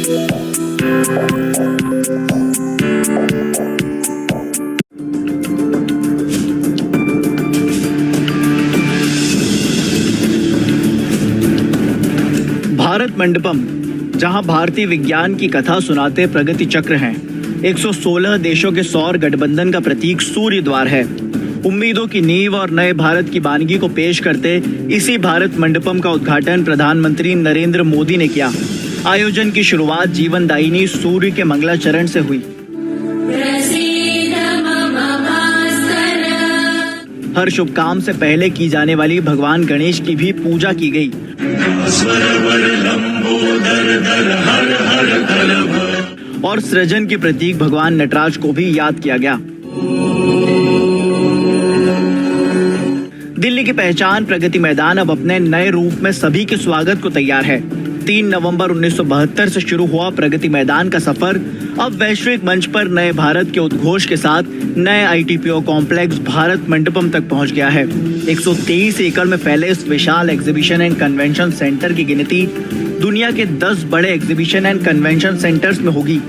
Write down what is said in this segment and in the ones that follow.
भारत मंडपम, जहां भारतीय विज्ञान की कथा सुनाते प्रगति चक्र हैं, 116 देशों के सौर गठबंधन का प्रतीक सूर्य द्वार है। उम्मीदों की नींव और नए भारत की वानगी को पेश करते इसी भारत मंडपम का उद्घाटन प्रधानमंत्री नरेंद्र मोदी ने किया। आयोजन की शुरुआत जीवनदायिनी सूर्य के मंगलाचरण से हुई। हर शुभ काम से पहले की जाने वाली भगवान गणेश की भी पूजा की गई। और सृजन के प्रतीक भगवान नटराज को भी याद किया गया। दिल्ली की पहचान प्रगति मैदान अब अपने नए रूप में सभी के स्वागत को तैयार है। 3 नवंबर 1972 से शुरू हुआ प्रगति मैदान का सफर अब वैश्विक मंच पर नए भारत के उद्घोष के साथ नए ITPO कॉम्प्लेक्स भारत मंडपम तक पहुंच गया है। 123 एकड़ में फैले इस विशाल एग्जीबिशन एंड कन्वेंशन सेंटर की गिनती दुनिया के 10 बड़े एग्जीबिशन एंड कन्वेंशन सेंटर्स में होगी।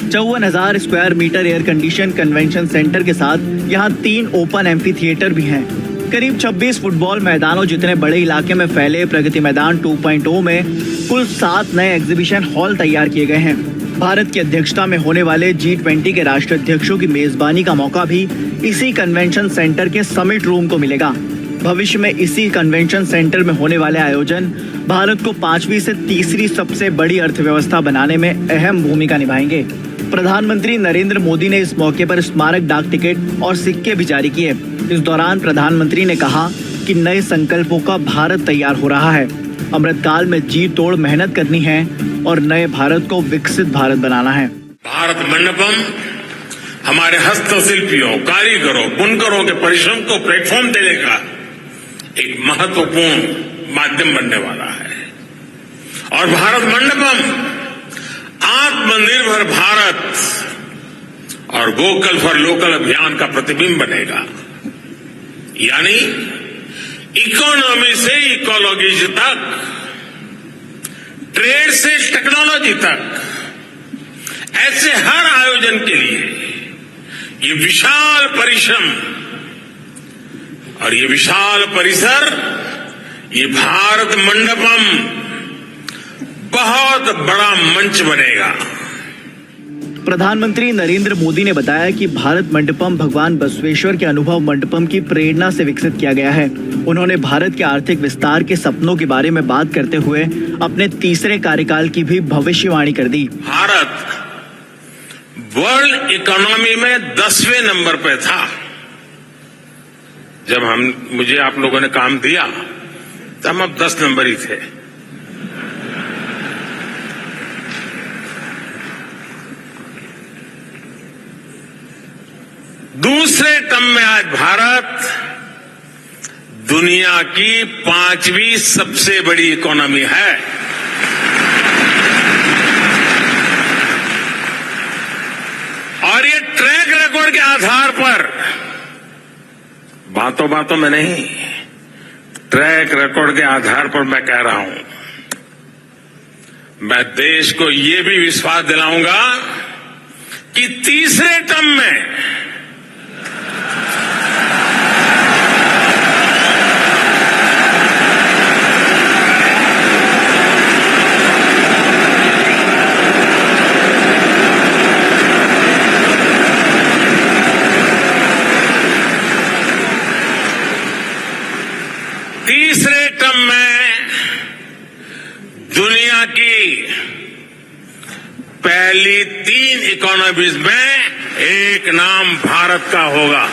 54,000 square metre air condition convention centre के साथ यहाँ 3 ओपन एम्फी थिएटर भी हैं। करीब 26 फुटबॉल मैदानों जितने बड़े इलाके में फैले प्रगति मैदान 2.0 में कुल 7 नए एग्जीबिशन हॉल तैयार किए गए हैं। भारत की अध्यक्षता में होने वाले G20 के राष्ट्राध्यक्षों की मेजबानी का मौका भी इसी कन्वेंशन सेंटर के समिट रूम को मिलेगा। भविष्य में इसी कन्वेंशन सेंटर में होने वाले आयोजन भारत को 5वीं से तीसरी सबसे बड़ी अर्थव्यवस्था बनाने में अहम भूमिका निभाएंगे। प्रधानमंत्री नरेंद्र मोदी ने इस मौके पर स्मारक डाक टिकट और सिक्के भी जारी किए। इस दौरान प्रधानमंत्री ने कहा कि नए संकल्पों का भारत तैयार हो रहा है। अमृतकाल में जी तोड़ मेहनत करनी है और नए भारत को विकसित भारत बनाना है। भारत मंडपम हमारे हस्तशिल्पियों, कारीगरों, बुनकरों के परिश्रम को प्लेटफॉर्म देने का एक महत्वपूर्ण माध्यम बनने वाला है और भारत मंडपम आत्मनिर्भर भारत और वोकल फॉर लोकल अभियान का प्रतिबिंब बनेगा। यानी इकोनॉमी से इकोलॉजी तक, ट्रेड से टेक्नोलॉजी तक, ऐसे हर आयोजन के लिए ये विशाल परिश्रम और ये विशाल परिसर, ये भारत मंडपम बहुत बड़ा मंच बनेगा। प्रधानमंत्री नरेंद्र मोदी ने बताया कि भारत मंडपम भगवान बसवेश्वर के अनुभव मंडपम की प्रेरणा से विकसित किया गया है। उन्होंने भारत के आर्थिक विस्तार के सपनों के बारे में बात करते हुए अपने तीसरे कार्यकाल की भी भविष्यवाणी कर दी। भारत वर्ल्ड इकोनॉमी में 10वें नंबर पे था। जब मुझे आप लोगों ने काम दिया तब हम 10 नंबर ही थे। दूसरे टर्म में आज भारत दुनिया की 5वीं सबसे बड़ी इकोनॉमी है। और ये ट्रैक रिकॉर्ड के आधार पर, बातों बातों में नहीं, ट्रैक रिकॉर्ड के आधार पर मैं कह रहा हूं, मैं देश को ये भी विश्वास दिलाऊंगा कि तीसरे टर्म में दुनिया की पहली 3 इकोनॉमीज में एक नाम भारत का होगा।